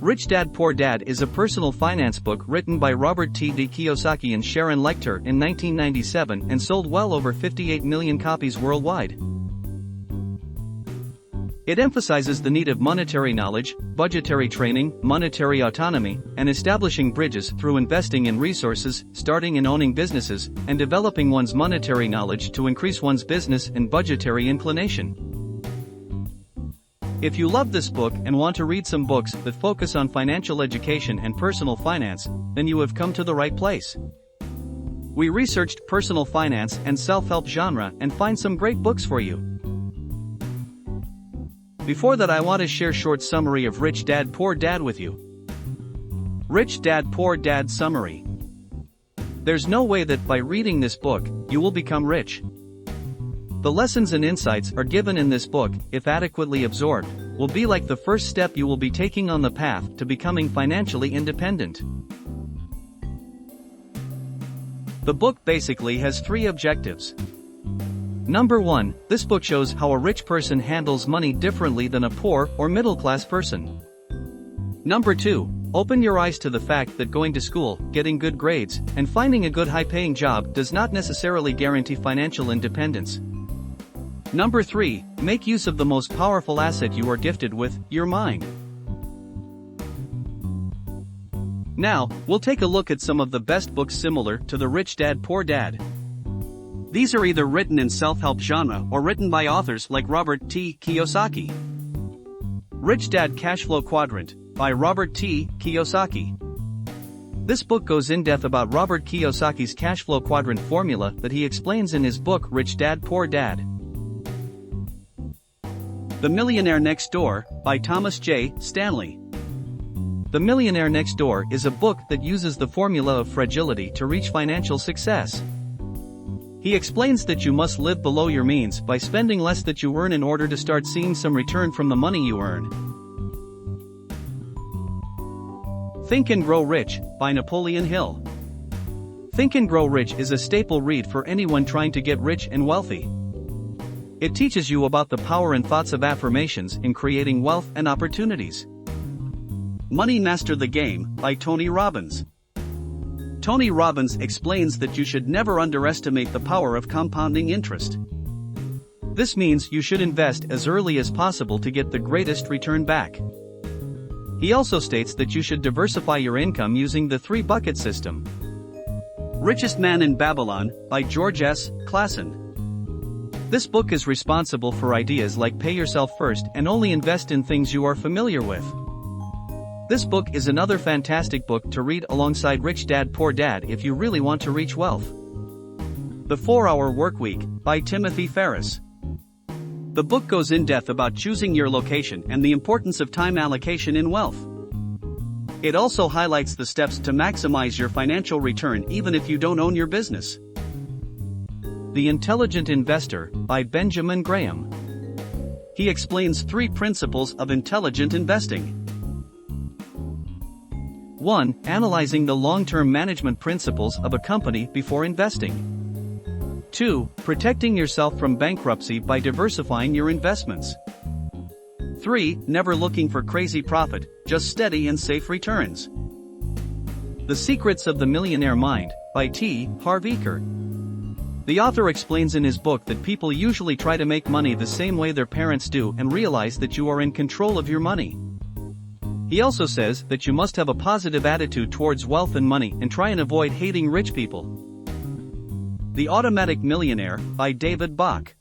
Rich Dad Poor Dad is a personal finance book written by Robert T. D. Kiyosaki and Sharon Lechter in 1997 and sold well over 58 million copies worldwide. It emphasizes the need of monetary knowledge, budgetary training, monetary autonomy, and establishing bridges through investing in resources, starting and owning businesses, and developing one's monetary knowledge to increase one's business and budgetary inclination. If you love this book and want to read some books that focus on financial education and personal finance, then you have come to the right place. We researched personal finance and self-help genre and find some great books for you. Before that, I want to share a short summary of Rich Dad Poor Dad with you. Rich Dad Poor Dad Summary. There's no way that by reading this book, you will become rich. The lessons and insights are given in this book, if adequately absorbed, will be like the first step you will be taking on the path to becoming financially independent. The book basically has 3 objectives. Number 1, this book shows how a rich person handles money differently than a poor or middle-class person. Number 2, open your eyes to the fact that going to school, getting good grades, and finding a good high-paying job does not necessarily guarantee financial independence. Number 3, make use of the most powerful asset you are gifted with, your mind. Now, we'll take a look at some of the best books similar to the Rich Dad Poor Dad. These are either written in self-help genre or written by authors like Robert T. Kiyosaki. Rich Dad Cashflow Quadrant, by Robert T. Kiyosaki. This book goes in depth about Robert Kiyosaki's cashflow quadrant formula that he explains in his book Rich Dad Poor Dad. The Millionaire Next Door, by Thomas J. Stanley. The Millionaire Next Door is a book that uses the formula of fragility to reach financial success. He explains that you must live below your means by spending less that you earn in order to start seeing some return from the money you earn. Think and Grow Rich, by Napoleon Hill. Think and Grow Rich is a staple read for anyone trying to get rich and wealthy. It teaches you about the power and thoughts of affirmations in creating wealth and opportunities. Money Master the Game, by Tony Robbins. Tony Robbins explains that you should never underestimate the power of compounding interest. This means you should invest as early as possible to get the greatest return back. He also states that you should diversify your income using the 3-bucket system. Richest Man in Babylon, by George S. Clason. This book is responsible for ideas like pay yourself first and only invest in things you are familiar with. This book is another fantastic book to read alongside Rich Dad Poor Dad if you really want to reach wealth. The 4-Hour Workweek, by Timothy Ferriss. The book goes in depth about choosing your location and the importance of time allocation in wealth. It also highlights the steps to maximize your financial return even if you don't own your business. The Intelligent Investor, by Benjamin Graham. He explains 3 principles of intelligent investing. 1. Analyzing the long-term management principles of a company before investing. 2. Protecting yourself from bankruptcy by diversifying your investments. 3. Never looking for crazy profit, just steady and safe returns. The Secrets of the Millionaire Mind, by T. Harv Eker. The author explains in his book that people usually try to make money the same way their parents do and realize that you are in control of your money. He also says that you must have a positive attitude towards wealth and money and try and avoid hating rich people. The Automatic Millionaire, by David Bach.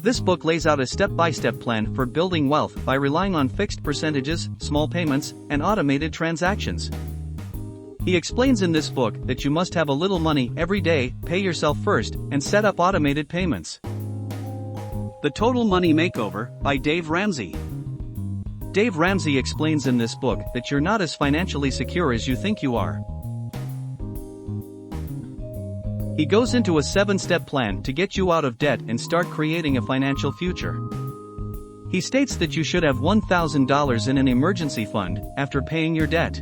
This book lays out a step-by-step plan for building wealth by relying on fixed percentages, small payments, and automated transactions. He explains in this book that you must have a little money every day, pay yourself first, and set up automated payments. The Total Money Makeover, by Dave Ramsey. Dave Ramsey explains in this book that you're not as financially secure as you think you are. He goes into a 7-step plan to get you out of debt and start creating a financial future. He states that you should have $1,000 in an emergency fund after paying your debt.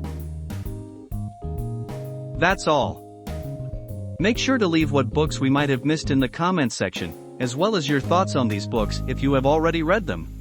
That's all. Make sure to leave what books we might have missed in the comments section, as well as your thoughts on these books if you have already read them.